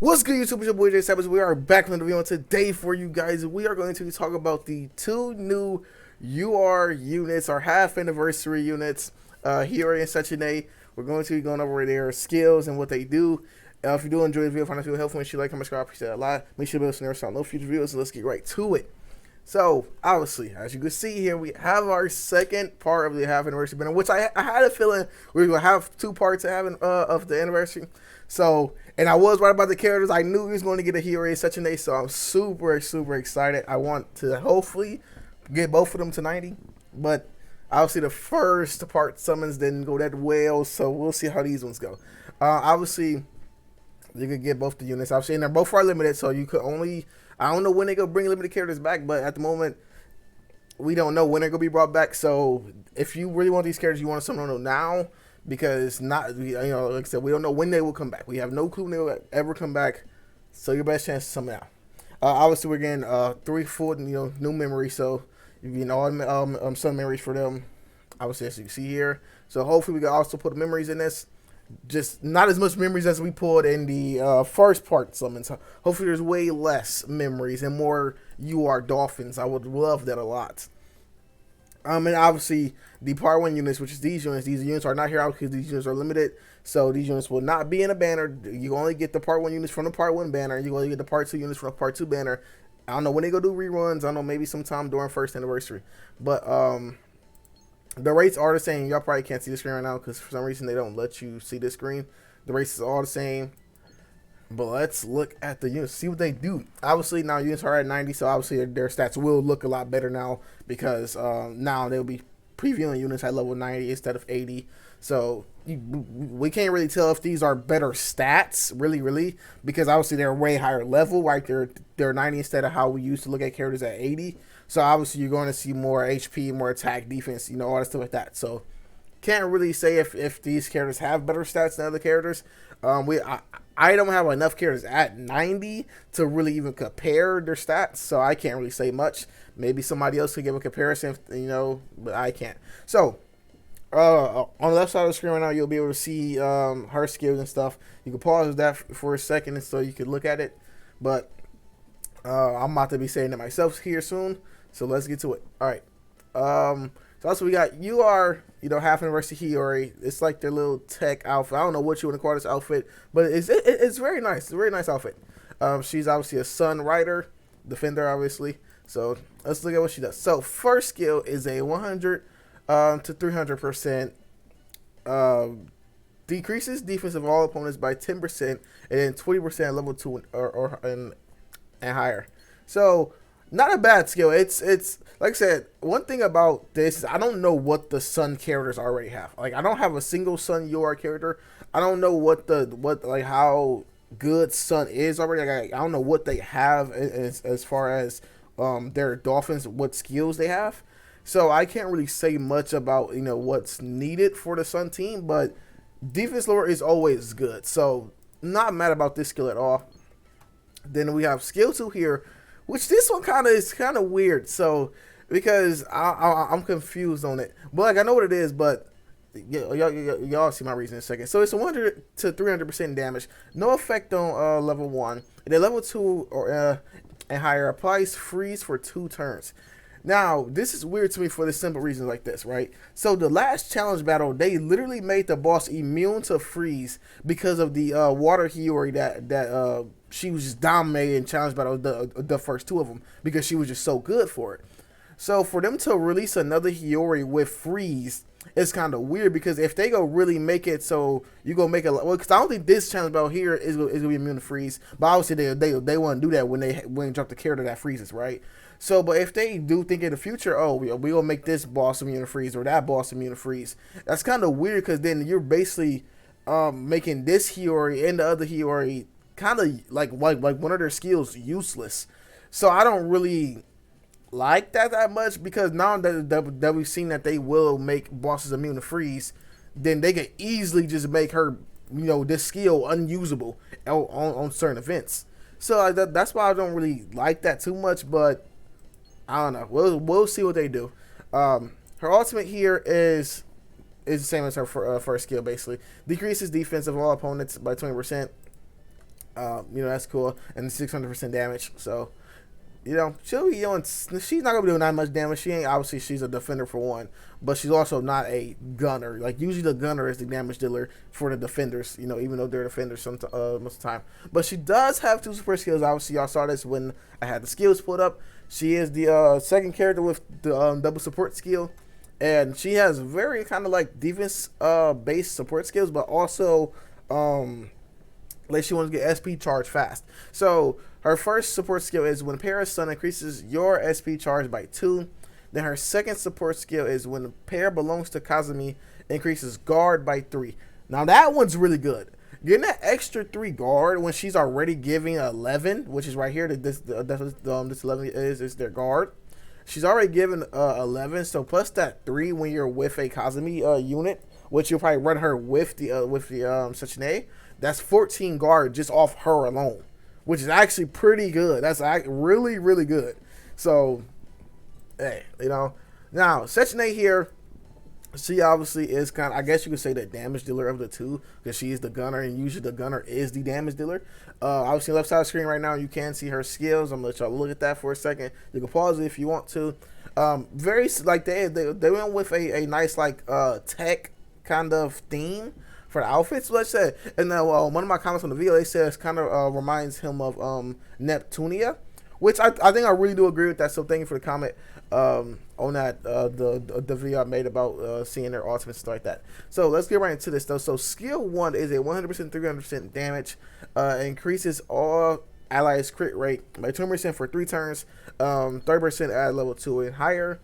What's good, YouTube? It's your boy Jay Sabbath. We are back with the video today for you guys. We are going to talk about the two new UR units, our half anniversary units, Hiori and Schnee. We're going to be going over their skills and what they do. If you do enjoy the video, find it helpful, make sure you like, comment, subscribe, appreciate it a lot. Make sure to listen to no future videos. So let's get right to it. So, obviously, as you can see here, we have our second part of the half anniversary banner, which I had a feeling we were going to have two parts of the anniversary. So, and I was right about the characters. I knew he was going to get a Hiori Schnee, so I'm super excited. I want to hopefully get both of them to 90, but obviously the first part summons didn't go that well, so we'll see how these ones go. Obviously, you could get both the units. Obviously, and they're both are limited, so you could only... I don't know when they go bring limited characters back, but at the moment, we don't know when they're going to be brought back. So if you really want these characters, you want someone to know now, because like I said, we don't know when they will come back. We have no clue when they will ever come back. So your best chance is some now. Obviously, we're getting 3 full new memories, so you get all some memories for them. Obviously, as you can see here. So hopefully, we can also put the memories in this. Just not as much memories as we pulled in the first part summons. Hopefully there's way less memories and more UR Dolphins. I would love that a lot. And obviously the part 1 units, which is these units are not here out because these units are limited. So these units will not be in a banner. You only get the part 1 units from the part 1 banner. You only get the part 2 units from the part 2 banner. I don't know when they go do reruns. I don't know, maybe sometime during first anniversary. But the rates are the same. Y'all probably can't see the screen right now because for some reason they don't let you see the screen. The rates are all the same. But let's look at the units, see what they do. Obviously, now units are at 90, so obviously their stats will look a lot better now because now they'll be previewing units at level 90 instead of 80. So we can't really tell if these are better stats, really, because obviously they're way higher level, right? They're 90 instead of how we used to look at characters at 80. So obviously you're going to see more HP, more attack, defense, all that stuff like that. So can't really say if these characters have better stats than other characters. I don't have enough characters at 90 to really even compare their stats, so I can't really say much. Maybe somebody else could give a comparison, but I can't. So on the left side of the screen right now, you'll be able to see her skills and stuff. You can pause that for a second so you can look at it, but I'm about to be saying it myself here soon. So let's get to it. All right. So also we got half anniversary Hiori. It's like their little tech outfit. I don't know what you want to call this outfit, but it's very nice. It's a very nice outfit. She's obviously a Sun Rider, defender, obviously. So let's look at what she does. So first skill is a 100 to 300% decreases defense of all opponents by 10%, and then 20% at level 2 and higher. So not a bad skill. It's like I said, one thing about this is I don't know what the Sun characters already have. Like I don't have a single Sun UR character. I don't know what how good Sun is already. Like I don't know what they have as far as their Dolphins, what skills they have. So I can't really say much about what's needed for the Sun team, but defense lore is always good. So not mad about this skill at all. Then we have skill 2 here, which this one is kind of weird. So because I'm confused on it, but like I know what it is, but y'all see my reason in a second. So it's 100 to 300% damage, no effect on level 1, and then level 2 or and higher applies freeze for 2 turns. Now, this is weird to me for the simple reason like this, right? So the last challenge battle, they literally made the boss immune to freeze because of the water Hiori that she was just dominating challenge battle, the first 2 of them, because she was just so good for it. So for them to release another Hiori with freeze, it's kind of weird, because if they go really make it so you go make it, well, because I don't think this challenge battle here is gonna be immune to freeze, but obviously they want to do that when they drop the character that freezes, right? So, but if they do think in the future, oh, we gonna make this boss immune to freeze or that boss immune to freeze, that's kind of weird, because then you're basically making this Hiori and the other Hiori kind of like one of their skills useless. So I don't really like that much, because now that we've seen that they will make bosses immune to freeze, then they can easily just make her this skill unusable on certain events. So that's why I don't really like that too much, but I don't know. We'll see what they do. Her ultimate here is the same as her first skill, basically. Decreases defense of all opponents by 20%. You know, that's cool. And 600% damage. So, you know, she'll be doing. She's not gonna be doing that much damage. She ain't obviously. She's a defender for one, but she's also not a gunner. Like usually, the gunner is the damage dealer for the defenders. You know, even though they're defenders most of the time. But she does have 2 super skills. Obviously, y'all saw this when I had the skills pulled up. She is the second character with the double support skill, and she has very kind of like defense based support skills, but also like she wants to get SP charge fast. So her first support skill is when Para's Sun increases your SP charge by 2. Then her second support skill is when the pair belongs to Kazumi, increases guard by 3. Now that one's really good. Getting that extra 3 guard when she's already giving 11, which is right here. This 11 is their guard. She's already given 11, so plus that 3 when you're with a Kazumi unit, which you'll probably run her with the Sachine. That's 14 guard just off her alone, which is actually pretty good. That's really, really good. So, hey, you know. Now, Sachine here, she obviously is kind of, I guess you could say, the damage dealer of the two, because she is the gunner, and usually the gunner is the damage dealer. Obviously, left side of the screen right now, you can see her skills. I'm going to let y'all look at that for a second. You can pause it if you want to. Very, like, they went with a nice, like, tech kind of theme for the outfits, let's say. And then one of my comments on the video, they says kind of reminds him of Neptunia, which I think I really do agree with that. So thank you for the comment on that the video I made about seeing their ultimates and stuff like that. So let's get right into this though. So skill 1 is a 100% 300% damage, increases all allies crit rate by 20% for 3 turns, 30% at level 2 and higher.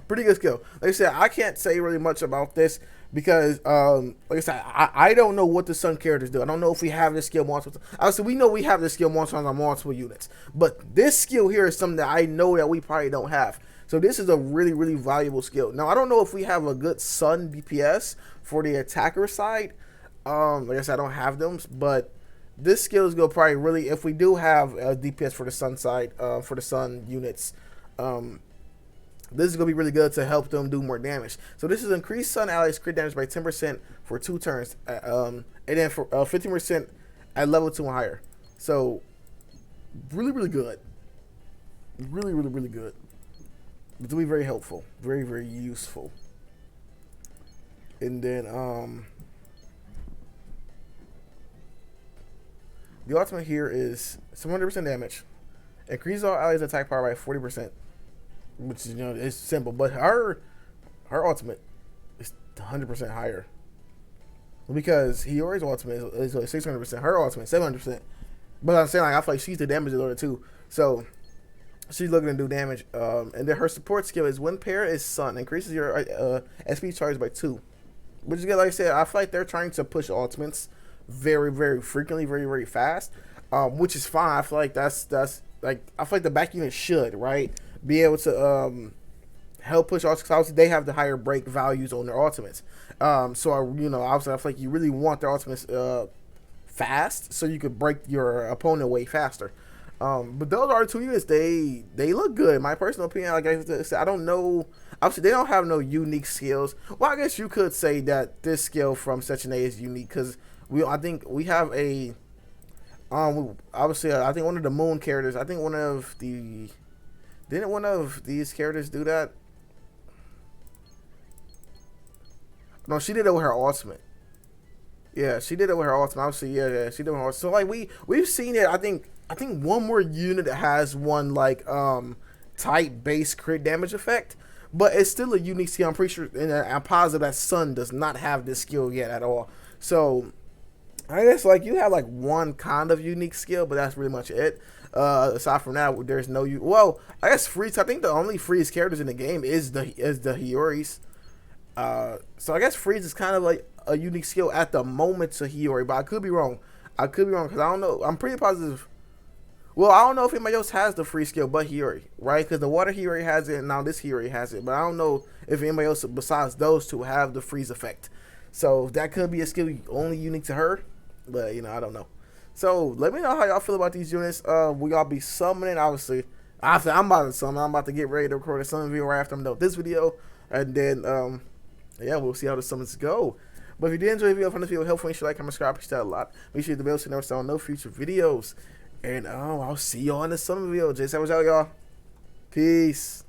Pretty good skill. Like I said, I can't say really much about this because, like I said, I don't know what the Sun characters do. I don't know if we have this skill multiple. Obviously, we know we have this skill multiple on multiple units, but this skill here is something that I know that we probably don't have. So this is a really, really valuable skill. Now, I don't know if we have a good Sun DPS for the attacker side. Like I said, I don't have them, but this skill is going to probably really, if we do have a DPS for the Sun side, for the Sun units, this is going to be really good to help them do more damage. So this is increased Sun allies crit damage by 10% for 2 turns. And then for 15% at level 2 and higher. So really, really good. Really, really, really good. It's going to be very helpful. Very, very useful. And then the ultimate here is 700% damage. Increase all allies attack power by 40%. Which is, you know, it's simple, but her ultimate is 100% higher because Hiori's ultimate is 600%. Her ultimate 700%. But I'm saying, like, I feel like she's the damage dealer too, so she's looking to do damage. And then her support skill is when pair is Sun, increases your SP charge by 2. Which is good. Like I said, I feel like they're trying to push ultimates very, very frequently, very, very fast, which is fine. I feel like that's like, I feel like the back unit should, right, be able to help push ultimates. Obviously, they have the higher break values on their ultimates. So, you know, obviously, I feel like you really want their ultimates fast so you could break your opponent way faster. But those are 2 units. They look good. In my personal opinion, like I said, I don't know. Obviously, they don't have no unique skills. Well, I guess you could say that this skill from Sachine is unique because I think we have a obviously, I think one of the moon characters. I think didn't one of these characters do that? No, she did it with her ultimate. Yeah, she did it with her ultimate. Obviously, yeah, she did it with her ultimate. So like we've seen it. I think one more unit that has one like type base crit damage effect, but it's still a unique skill. I'm pretty sure, and I'm positive that Sun does not have this skill yet at all. So I guess like you have like one kind of unique skill, but that's really much it. Aside from that, there's no well, I guess freeze. I think the only freeze characters in the game is the Hioris. So I guess freeze is kind of like a unique skill at the moment to Hiori, but I could be wrong. Because I don't know. I'm pretty positive. Well, I don't know if anybody else has the freeze skill but Hiori, right? Because the water Hiori has it, and now this Hiori has it. But I don't know if anybody else besides those two have the freeze effect. So that could be a skill only unique to her. But, you know, I don't know. So let me know how y'all feel about these units. Will y'all be summoning? Obviously, after I'm about to summon, I'm about to get ready to record a summon video right after I'm done with this video. And then, yeah, we'll see how the summons go. But if you did enjoy the video, find this video helpful, make sure you like, comment, subscribe, push that a lot. Make sure you hit the bell so you never start on no future videos. And I'll see y'all in the summer video. J7 was out, y'all. Peace.